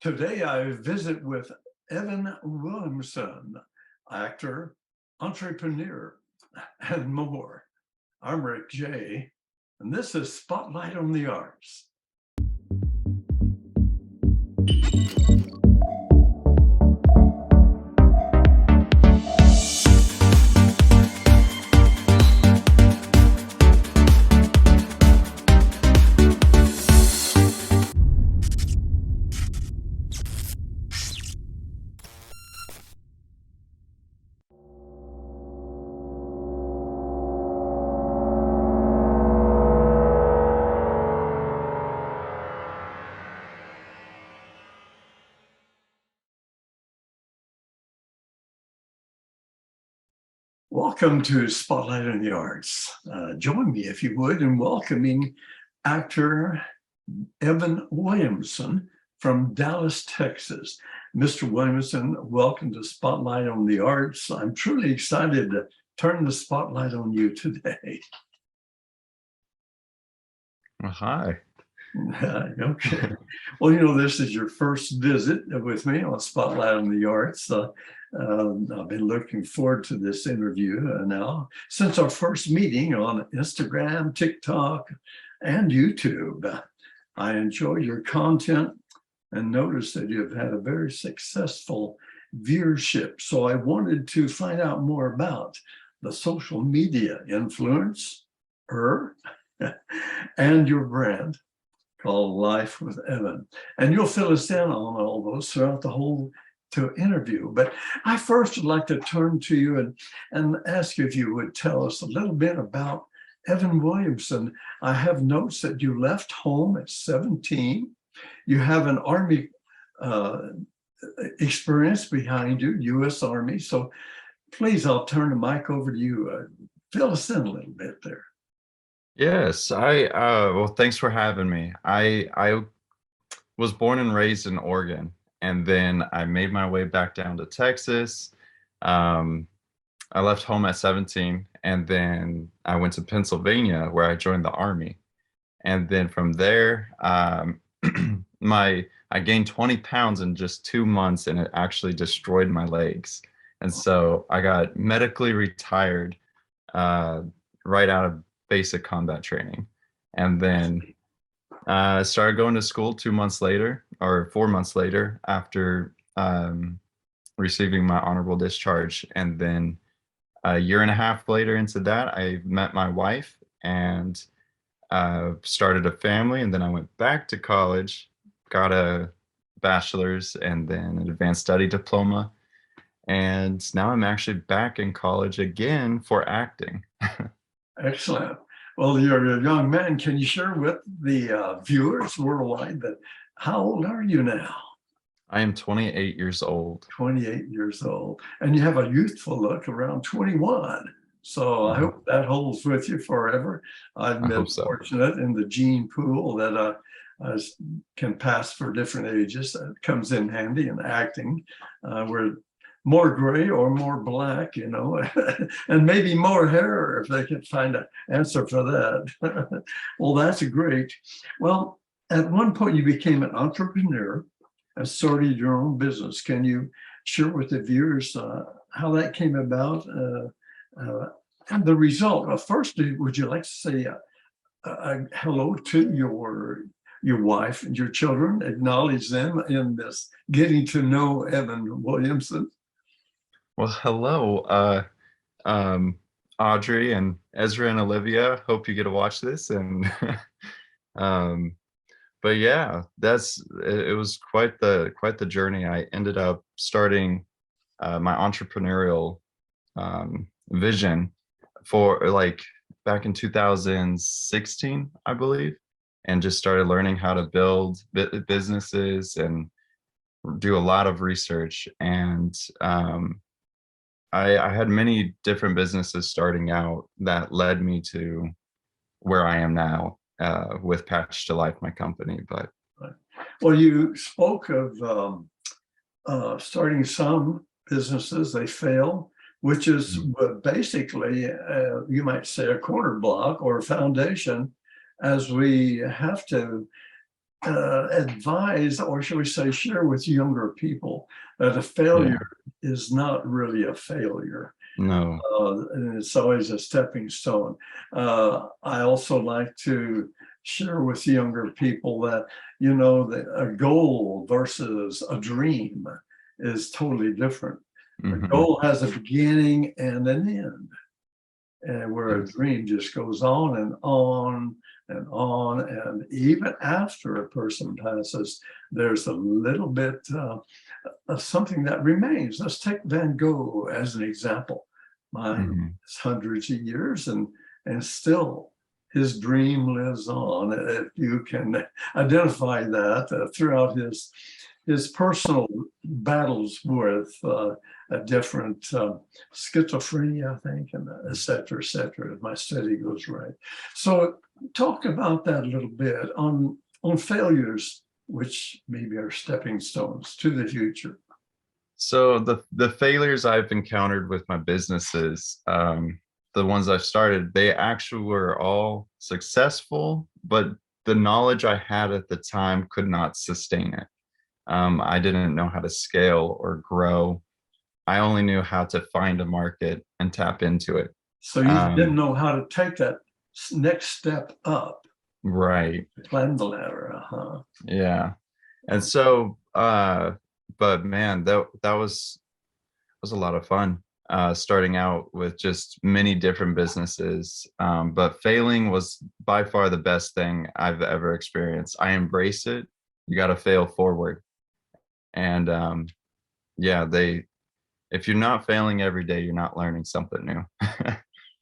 Today I visit with Evan Williamson, actor, entrepreneur, and more. I'm Rick J, and this is Spotlight on the Arts. Welcome to Spotlight on the Arts. Join me, if you would, in welcoming actor Evan Williamson from Dallas, Texas. Mr. Williamson, welcome to Spotlight on the Arts. I'm truly excited to turn the spotlight on you today. Well, hi. Okay. Well, this is your first visit with me on Spotlight on the Arts. I've been looking forward to this interview now since our first meeting on Instagram, TikTok, and YouTube. I enjoy your content and notice that you've had a very successful viewership. So I wanted to find out more about the social media influence, and your brand called Life with Evan. And you'll fill us in on all those throughout the whole interview. But I first would like to turn to you and ask you if you would tell us a little bit about Evan Williamson. I have notes that you left home at 17. You have an Army experience behind you, U.S. Army. So please, I'll turn the mic over to you. Fill us in a little bit there. Yes, well, thanks for having me. I was born and raised in Oregon, and then I made my way back down to Texas. I left home at 17, and then I went to Pennsylvania where I joined the Army. And then from there, I gained 20 pounds in just 2 months, and it actually destroyed my legs. And so I got medically retired right out of basic combat training. And then I started going to school 2 months later, or 4 months later, after receiving my honorable discharge. And then a year and a half later into that, I met my wife and started a family. And then I went back to college, got a bachelor's and then an advanced study diploma. And now I'm actually back in college again for acting. Excellent. Well, you're a young man. Can you share with the viewers worldwide that how old are you now? I am 28 years old. 28 years old. And you have a youthful look around 21. So I hope that holds with you forever. I've been fortunate in the gene pool that I can pass for different ages. It comes in handy in acting. We're more gray or more black, and maybe more hair if they can find an answer for that. Well, that's great. Well, at one point you became an entrepreneur and started your own business. Can you share with the viewers how that came about and the result? Well, first, would you like to say a hello to your wife and your children, acknowledge them in this getting to know Evan Williamson? Well, hello, Audrey and Ezra and Olivia. Hope you get to watch this. And but yeah, it was quite the journey. I ended up starting my entrepreneurial vision for back in 2016, I believe, and just started learning how to build businesses and do a lot of research. And I had many different businesses starting out that led me to where I am now with Patch to Life, my company. But well, you spoke of starting some businesses, they fail, which is basically, you might say, a corner block or a foundation, as we have to advise, or shall we say, share with younger people that a Yeah. failure is not really a failure. No. And it's always a stepping stone. I also like to share with younger people that, you know, that a goal versus a dream is totally different. A Hmm. goal has a beginning and an end, and where a Yes. dream just goes on and on and on. And even after a person passes, there's a little bit of something that remains. Let's take Van Gogh as an example. My Hmm. it's hundreds of years, and still his dream lives on. If you can identify that throughout his personal battles with a different schizophrenia, I think, and et cetera, et cetera, if my study goes right. So talk about that a little bit on failures, which maybe are stepping stones to the future. So the failures I've encountered with my businesses, the ones I've started, they actually were all successful, but the knowledge I had at the time could not sustain it. I didn't know how to scale or grow. I only knew how to find a market and tap into it. So you didn't Um, know how to take that next step up, right. climb the ladder. Uh-huh. Yeah. And so, but man, that was a lot of fun. Starting out with just many different businesses, but failing was by far the best thing I've ever experienced. I embrace it. You got to fail forward, and yeah, if you're not failing every day, you're not learning something new.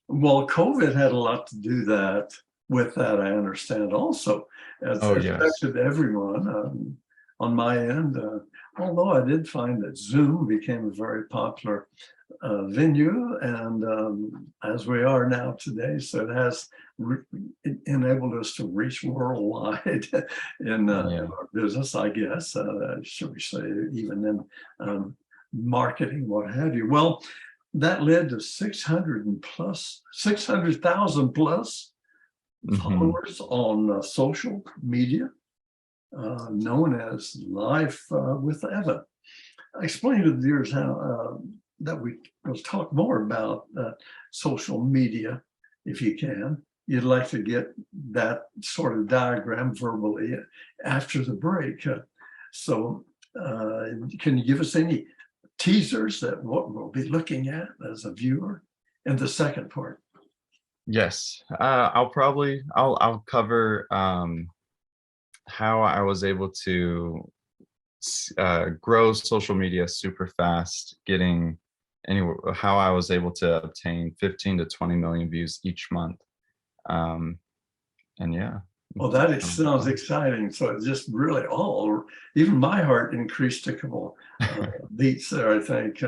Well, COVID had a lot to do that with that, I understand also. It's Oh yes. affected everyone on my end. Although I did find that Zoom became a very popular venue, and as we are now today, so it has enabled us to reach worldwide in Yeah. our business, I guess. Should we say, even in marketing, what have you. Well, that led to 600,000 plus Hmm. followers on social media, known as Life with Evan. Explain to the viewers how that we will talk more about social media, if you can. You'd like to get that sort of diagram verbally after the break. So, can you give us any teasers that what we'll be looking at as a viewer in the second part? Yes. I'll cover how I was able to grow social media super fast, getting anywhere, how I was able to obtain 15 to 20 million views each month. Um, and yeah, Well, that kind of sounds fun. exciting. So it just really all, even my heart increased a couple beats there, I think,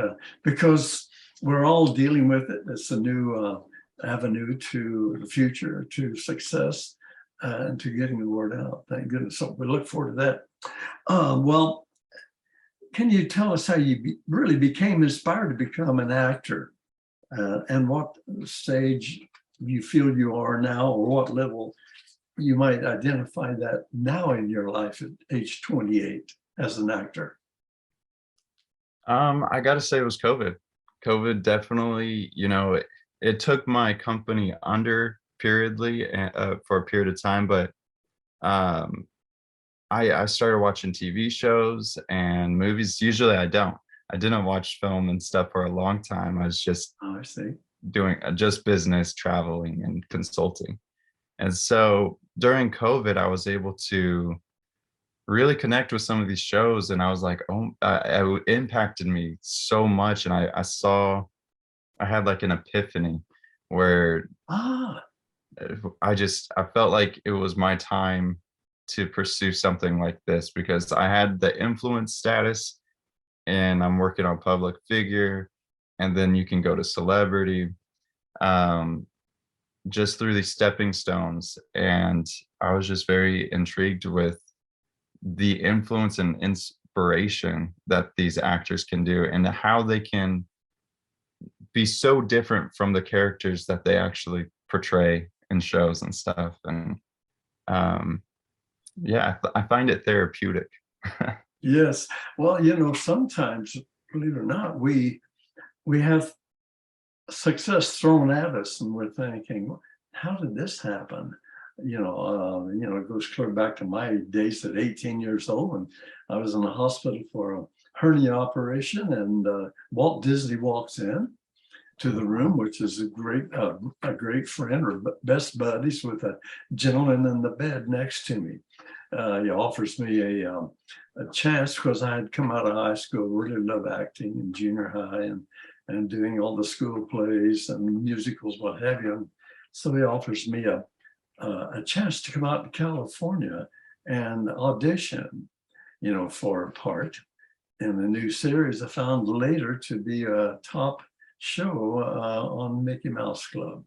because we're all dealing with it. It's a new avenue to the future, to success, and to getting the word out. Thank goodness. So we look forward to that. Well, can you tell us how you really became inspired to become an actor, and what stage you feel you are now, or what level you might identify that now in your life at age 28 as an actor? I got to say it was COVID. COVID definitely, it took my company under periodly for a period of time, but um, I started watching TV shows and movies. Usually I don't. I didn't watch film and stuff for a long time. I was just Oh, I see. doing just business, traveling, and consulting. And so during COVID, I was able to really connect with some of these shows, and I was like, oh, it impacted me so much. And I had like an epiphany where Ah, I felt like it was my time to pursue something like this because I had the influence status and I'm working on public figure, and then you can go to celebrity. Um, just through these stepping stones. And I was just very intrigued with the influence and inspiration that these actors can do and how they can be so different from the characters that they actually portray in shows and stuff. And um, Yeah, I find it therapeutic. Yes. Well, sometimes, believe it or not, we have success thrown at us, and we're thinking, how did this happen? It goes clear back to my days at 18 years old, and I was in the hospital for a hernia operation, and Walt Disney walks in to the room, which is a great friend or best buddies with a gentleman in the bed next to me. He offers me a chance because I had come out of high school, really loved acting in junior high and doing all the school plays and musicals, what have you. And so he offers me a chance to come out to California and audition, for a part in a new series I found later to be a top show on Mickey Mouse Club.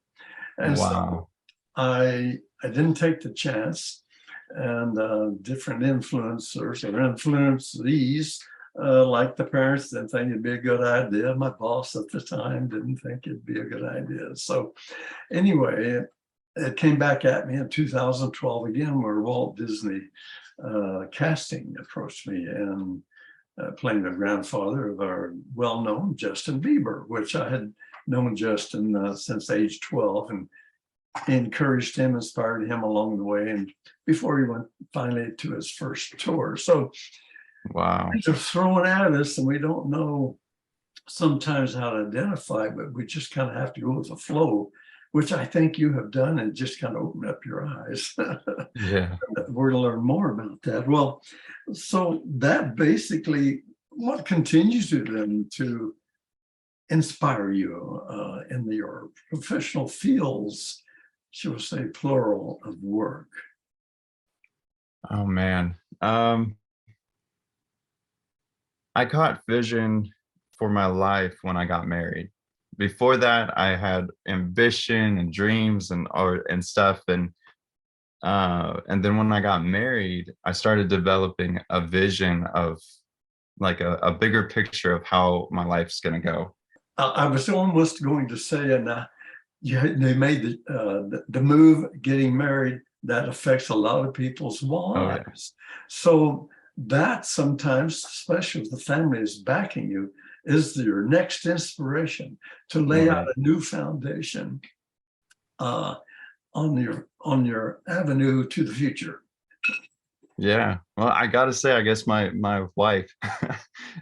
And so Wow. I didn't take the chance, and different influencers or influencees, like the parents didn't think it'd be a good idea. My boss at the time didn't think it'd be a good idea. So anyway, it came back at me in 2012 again, where Walt Disney casting approached me and playing the grandfather of our well-known Justin Bieber, which I had known Justin since age 12 and encouraged him, inspired him along the way, and before he went finally to his first tour. So Wow. things are thrown at us, and we don't know sometimes how to identify, but we just kind of have to go with the flow, which I think you have done, and just kind of open up your eyes. Yeah. We're to learn more about that. Well, so that basically what continues to then to inspire you in your professional fields, shall we say, plural, of work. Oh man. I caught vision for my life when I got married. Before that, I had ambition and dreams and art and stuff. And then when I got married, I started developing a vision of like a bigger picture of how my life's gonna go. I was almost going to say, and they made the move, getting married, that affects a lot of people's Oh yeah. lives. So that sometimes, especially if the family is backing you, is your next inspiration to lay out Right. a new foundation uh, on your avenue to the future. Yeah. Well, I gotta say, I guess my wife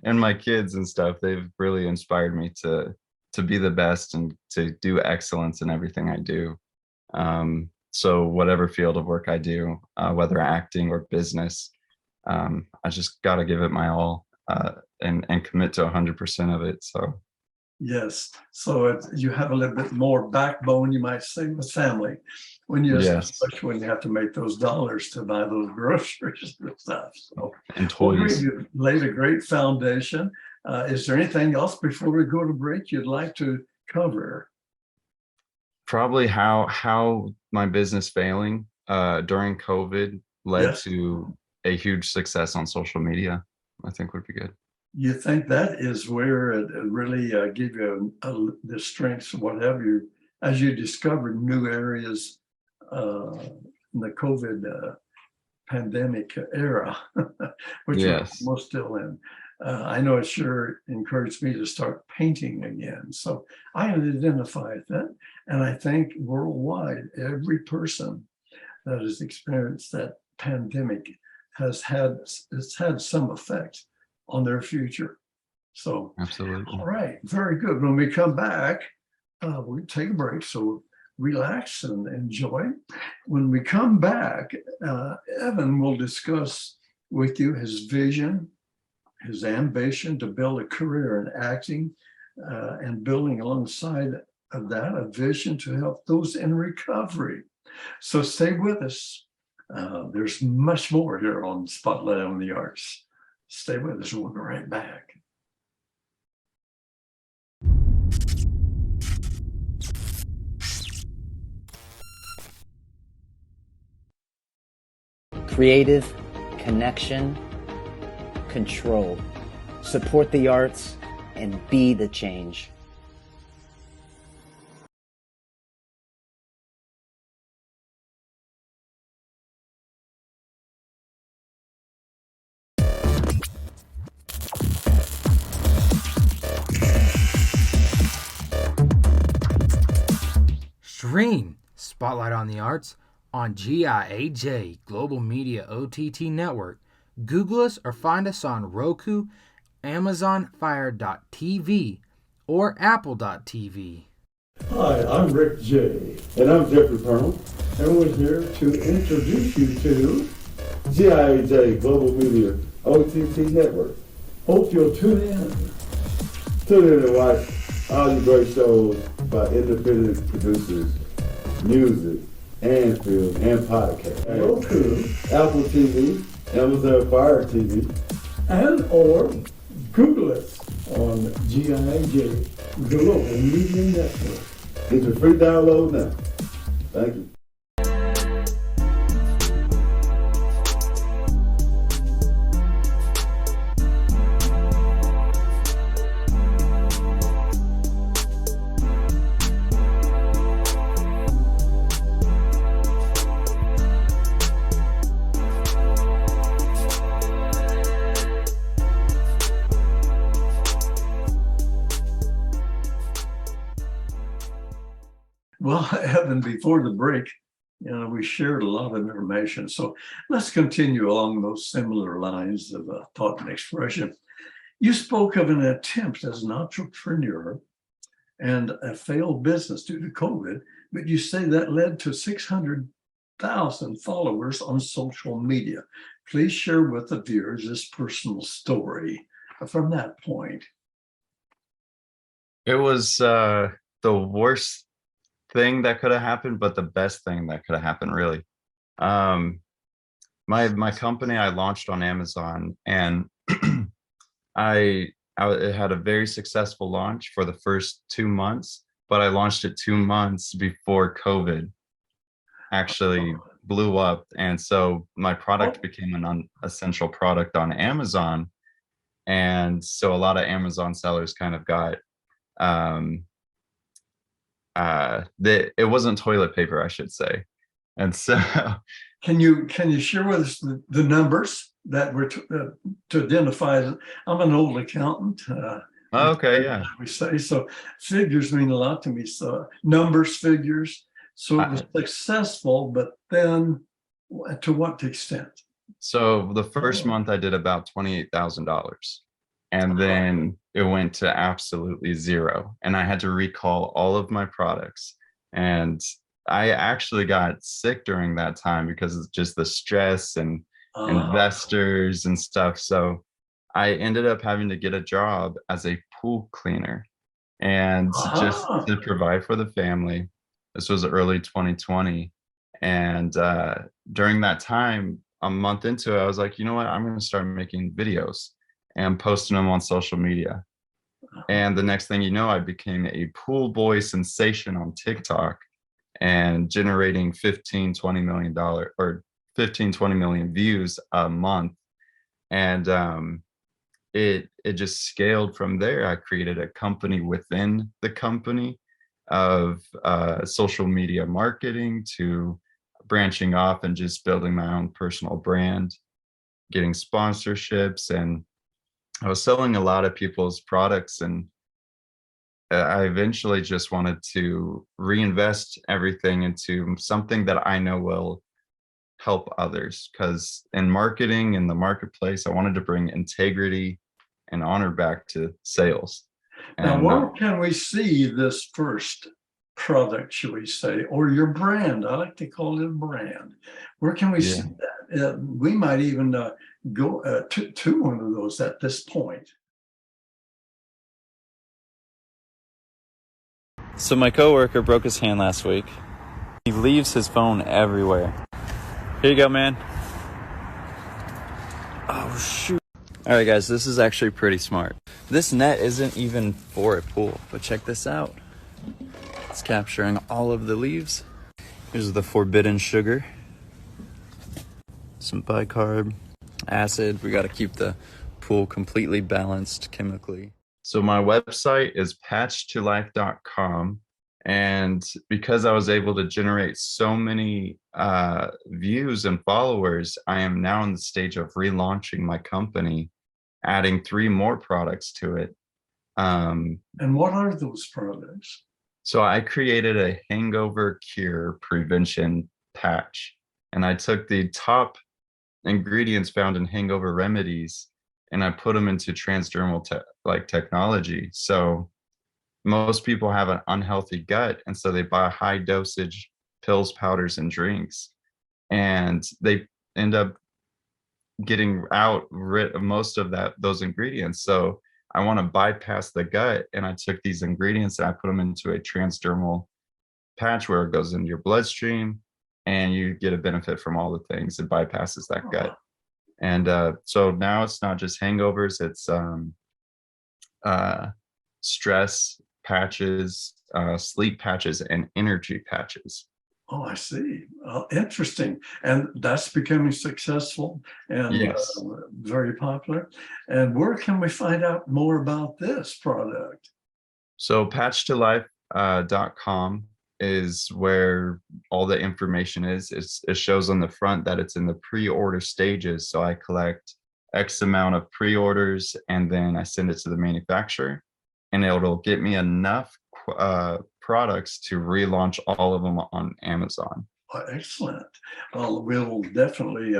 and my kids and stuff, they've really inspired me to be the best and to do excellence in everything I do. So whatever field of work I do, whether acting or business, I just gotta give it my all, and commit to 100% of it. So Yes. So you have a little bit more backbone, you might say, with family yes, especially when you have to make those dollars to buy those groceries and stuff. So, and well, great. toys. You've laid a great foundation. Is there anything else before we go to break you'd like to cover? Probably how my business failing during COVID led Yes. to a huge success on social media, I think would be good. You think that is where it really gave you the strengths, whatever as you discovered new areas in the COVID pandemic era, which we're Yes, almost still in. I know it sure encouraged me to start painting again. So I identify that. And I think worldwide, every person that has experienced that pandemic it's had some effect on their future. So, absolutely. all right, very good. When we come back, we'll take a break. So relax and enjoy. When we come back, Evan will discuss with you his vision, his ambition to build a career in acting, and building alongside of that a vision to help those in recovery. So stay with us. There's much more here on Spotlight on the Arts. Stay with us. We'll be right back. Creative, connection, control. Support the arts and be the change. Stream Spotlight on the Arts on GIAJ Global Media OTT Network. Google us or find us on Roku, Amazon Fire.tv, or Apple.tv. Hi, I'm Rick J. And I'm Jeffrey Purnell, and we're here to introduce you to GIAJ Global Media OTT Network. Hope you'll tune in. Tune in and watch all the great shows by independent producers, music, and film, and podcasts. Roku, Apple TV, Amazon Fire TV, and or Google us on GIAJ Global Media Network. It's a free download now. Thank you. Well, Evan, before the break, we shared a lot of information. So let's continue along those similar lines of thought and expression. You spoke of an attempt as an entrepreneur and a failed business due to COVID, but you say that led to 600,000 followers on social media. Please share with the viewers this personal story from that point. It was the worst thing that could have happened, but the best thing that could have happened, really. My company, I launched on Amazon, and it had a very successful launch for the first 2 months, but I launched it 2 months before COVID actually blew up. And so my product became an essential product on Amazon. And so a lot of Amazon sellers kind of got, it wasn't toilet paper, I should say. And so can you share with us the numbers that were to identify that? I'm an old accountant. Okay, yeah. We say so. Figures mean a lot to me. So numbers, figures. So it was successful, but then to what extent? So the first month I did about $28,000, and then it went to absolutely zero, and I had to recall all of my products. And I actually got sick during that time because of just the stress and investors and stuff. So I ended up having to get a job as a pool cleaner, and just to provide for the family. This was early 2020. And during that time, a month into it, I was like, you know what, I'm going to start making videos and posting them on social media. And the next thing you know, I became a pool boy sensation on TikTok and generating $15-20 million or 15-20 million views a month. And it just scaled from there. I created a company within the company of social media marketing, to branching off and just building my own personal brand, getting sponsorships. And I was selling a lot of people's products, and I eventually just wanted to reinvest everything into something that I know will help others. Because in marketing, in the marketplace, I wanted to bring integrity and honor back to sales. Now, where can we see this first product, should we say, or your brand? I like to call it a brand. Where can we see that? We might even go to one of those at this point. So my coworker broke his hand last week. He leaves his phone everywhere. Here you go, man. Oh, shoot. All right, guys, this is actually pretty smart. This net isn't even for a pool, but check this out. It's capturing all of the leaves. Here's the forbidden sugar. Some bicarb, acid. We got to keep the pool completely balanced chemically. So my website is patchtolife.com. And because I was able to generate so many views and followers, I am now in the stage of relaunching my company, adding 3 more products to it. And what are those products? So I created a hangover cure prevention patch, and I took the top ingredients found in hangover remedies and I put them into transdermal technology. So most people have an unhealthy gut, and so they buy high dosage pills, powders, and drinks, and they end up getting rid of most of those ingredients. So I want to bypass the gut, and I took these ingredients and I put them into a transdermal patch where it goes into your bloodstream, and you get a benefit from all the things. It bypasses that gut. And so now it's not just hangovers, it's stress patches, sleep patches, and energy patches. Oh, I see. Interesting. And that's becoming successful and Yes. very popular. And where can we find out more about this product? So patchtolife.com is where all the information is. It shows on the front that it's in the pre-order stages. So I collect X amount of pre-orders and then I send it to the manufacturer, and it'll get me enough products to relaunch all of them on Amazon. Excellent. We'll definitely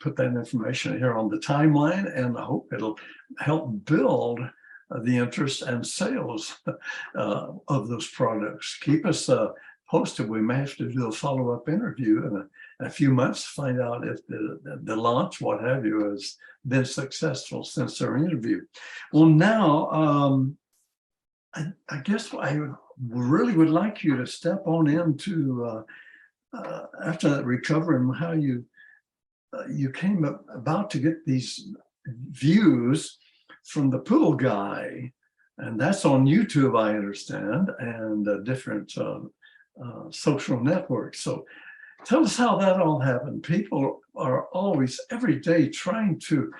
put that information here on the timeline, and I hope it'll help build the interest and sales of those products. Keep us posted. We may have to do a follow-up interview in a few months to find out if the launch, what have you, has been successful since our interview. Well, now, I guess I really would like you to step on into after that recovery and how you came about to get these views from the pool guy, and that's on YouTube, I understand, and different social networks. So tell us how that all happened. People are always every day trying to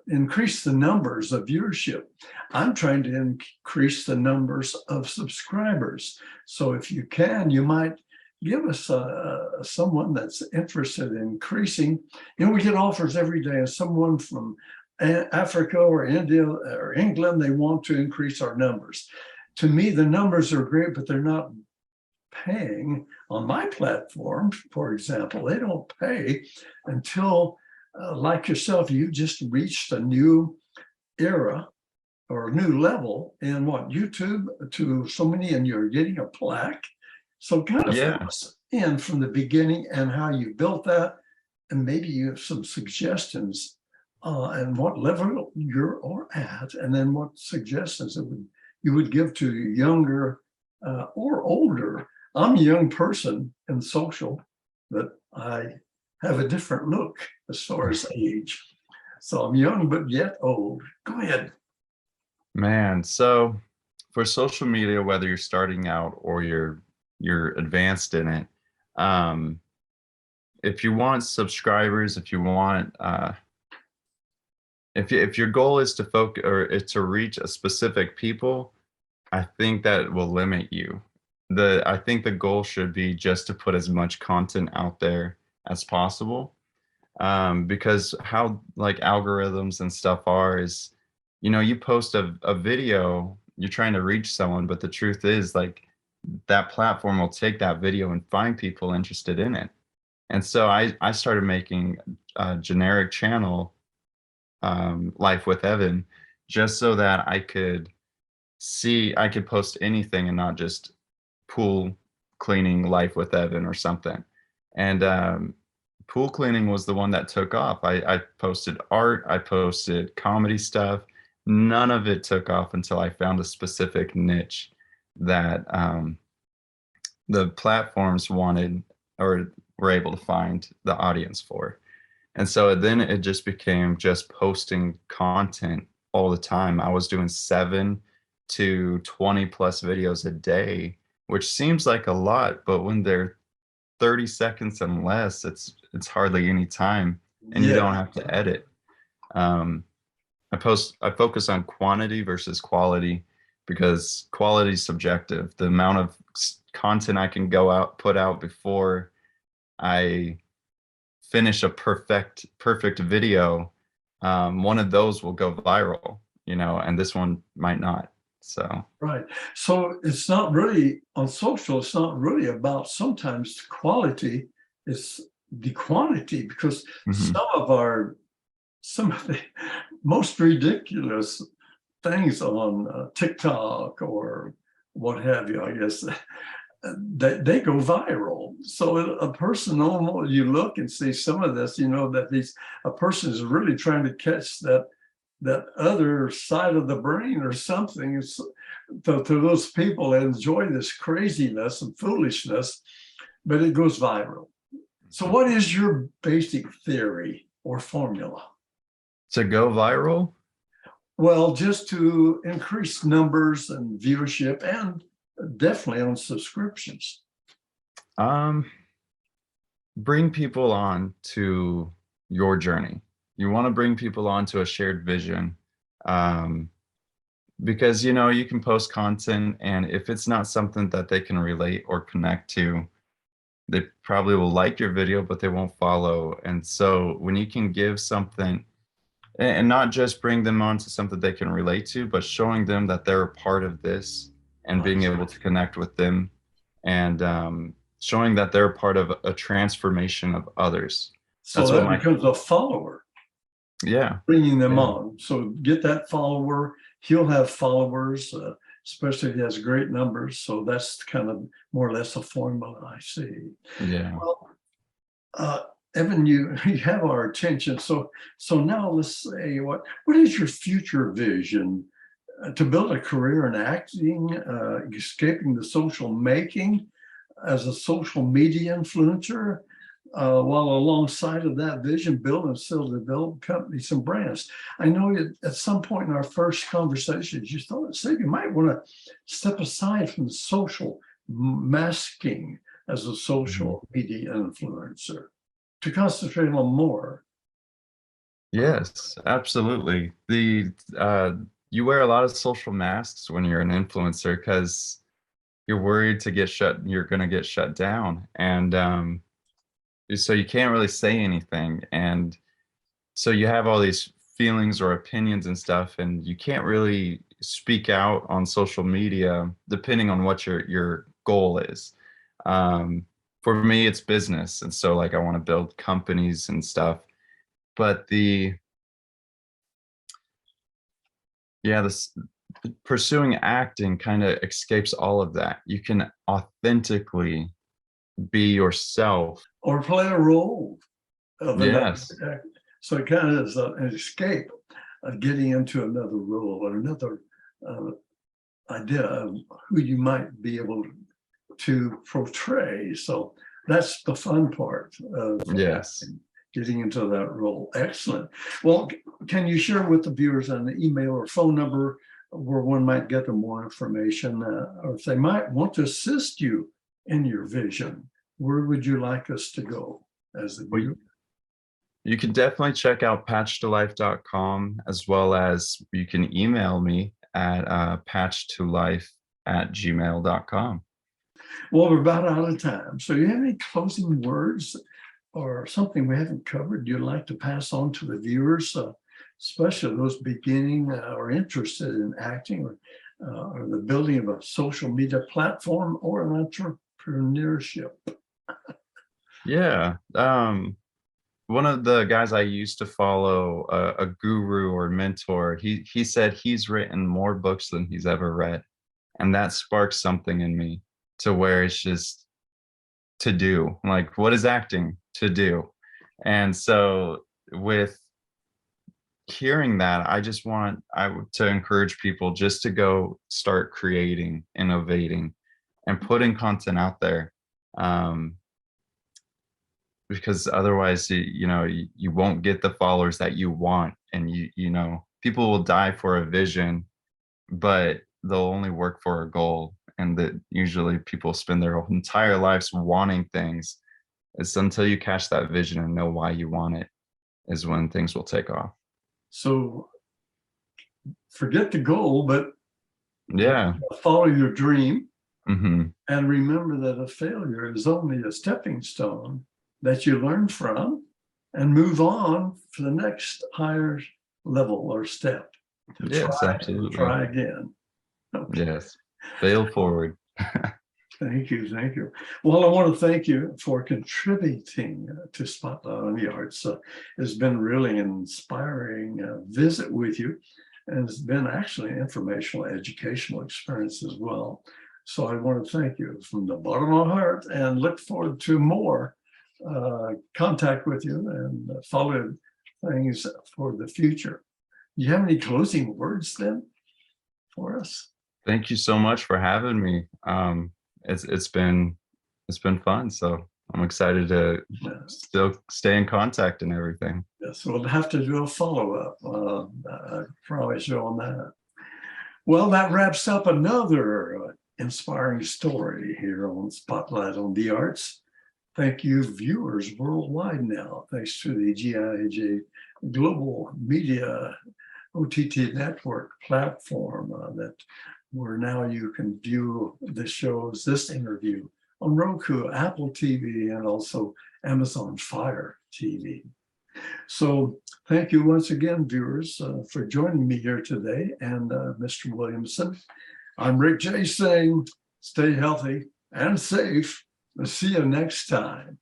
increase the numbers of viewership. I'm trying to increase the numbers of subscribers. So if you can, you might give us someone that's interested in increasing. We get offers every day, and someone from Africa or India or England, they want to increase our numbers. To me, the numbers are great, but they're not paying on my platform, for example. They don't pay until like yourself, you just reached a new era or a new level in YouTube to so many, and you're getting a plaque. So kind of fill us in from the beginning and how you built that, and maybe you have some suggestions and what level you're at, and then what suggestions you would give to younger or older. I'm a young person in social, but I have a different look as far as age. So I'm young, but yet old. Go ahead. Man, so for social media, whether you're starting out or you're advanced in it, if you want subscribers, if you want, if your goal is to focus or is to reach a specific people, I think that will limit you. I think the goal should be just to put as much content out there as possible, because how algorithms and stuff is, you post a video, you're trying to reach someone, but the truth is that platform will take that video and find people interested in it. And so I started making a generic channel, Life with Evan, just so that I could post anything and not just pool cleaning Life with Evan or something. And pool cleaning was the one that took off. I posted art, I posted comedy stuff. None of it took off until I found a specific niche that the platforms wanted or were able to find the audience for. And so then it just became just posting content all the time. I was doing 7 to 20 plus videos a day, which seems like a lot, but when they're 30 seconds and less, it's hardly any time, and you don't have to edit. I focus on quantity versus quality, because quality is subjective. The amount of content I can put out before I finish a perfect video, one of those will go viral, and this one might not. So right. So it's not really on social, it's not really about sometimes quality, it's the quantity, because mhm. some of the most ridiculous things on TikTok or what have you, I guess, they go viral. So a person, almost, you look and see some of this, that a person is really trying to catch that other side of the brain or something. It's, to those people that enjoy this craziness and foolishness, but it goes viral. So what is your basic theory or formula? To go viral? Well, just to increase numbers and viewership, and definitely on subscriptions. Bring people on to your journey. You want to bring people on to a shared vision. Because you can post content, and if it's not something that they can relate or connect to, they probably will like your video, but they won't follow. And so when you can give something, and not just bring them on to something they can relate to, but showing them that they're a part of this and being able to connect with them, and showing that they're part of a transformation of others. So that becomes a follower. Yeah. Bringing them on. So get that follower. He'll have followers, especially if he has great numbers. So that's kind of more or less a formula I see. Yeah. Well, Evan, you have our attention. So now let's say, what is your future vision? To build a career in acting, escaping the social making as a social media influencer, while alongside of that vision, build and still develop companies and brands. I know at some point in our first conversations, you thought, you might want to step aside from the social masking as a social media influencer to concentrate on more. Yes, absolutely. You wear a lot of social masks when you're an influencer because you're worried you're going to get shut down. And so you can't really say anything. And so you have all these feelings or opinions and stuff, and you can't really speak out on social media depending on what your goal is. For me, it's business. And so I want to build companies and stuff. But pursuing acting kind of escapes all of that. You can authentically be yourself. Or play a role of yes. Another. So it kind of is an escape of getting into another role or another idea of who you might be able to portray. So that's the fun part of getting into that role. Excellent. Well, can you share with the viewers an email or phone number where one might get more information, or if they might want to assist you in your vision, where would you like us to go as a viewer? You can definitely check out patchtolife.com, as well as you can email me at patchtolife@gmail.com. Well, we're about out of time. So you have any closing words or something we haven't covered you'd like to pass on to the viewers, especially those beginning or interested in acting or the building of a social media platform or an entrepreneurship? Yeah. One of the guys I used to follow, a guru or mentor, he said he's written more books than he's ever read. And that sparked something in me to where it's just to do. What is acting? To do. And so with hearing that, I would to encourage people just to go start creating, innovating, and putting content out there. Because otherwise, you won't get the followers that you want. And people will die for a vision, but they'll only work for a goal. And that usually people spend their entire lives wanting things. It's until you catch that vision and know why you want it is when things will take off. So forget the goal, but follow your dream. And remember that a failure is only a stepping stone that you learn from and move on for the next higher level or step. Yes, absolutely. Try again. Okay. Yes. Fail forward. Thank you. Thank you. Well, I want to thank you for contributing to Spotlight on the Arts. It's been really inspiring visit with you, and it's been actually an informational, educational experience as well. So I want to thank you from the bottom of my heart and look forward to more contact with you and follow things for the future. Do you have any closing words then for us? Thank you so much for having me. It's been fun. So I'm excited to still stay in contact and everything. Yes, we'll have to do a follow-up. I promise you on that. Well, that wraps up another inspiring story here on Spotlight on the Arts. Thank you, viewers worldwide now, thanks to the GIAJ Global Media OTT Network platform that where now you can view the shows, this interview on Roku, Apple TV, and also Amazon Fire TV. So thank you once again, viewers, for joining me here today. And Mr. Williamson, I'm Rick J. saying, stay healthy and safe. We'll see you next time.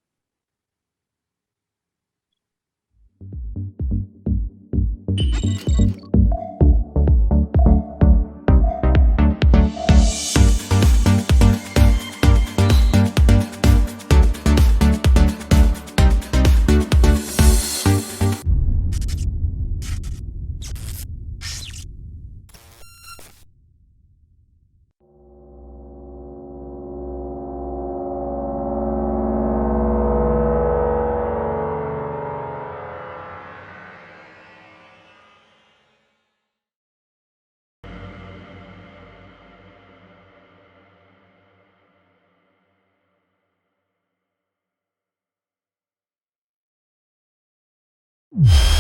You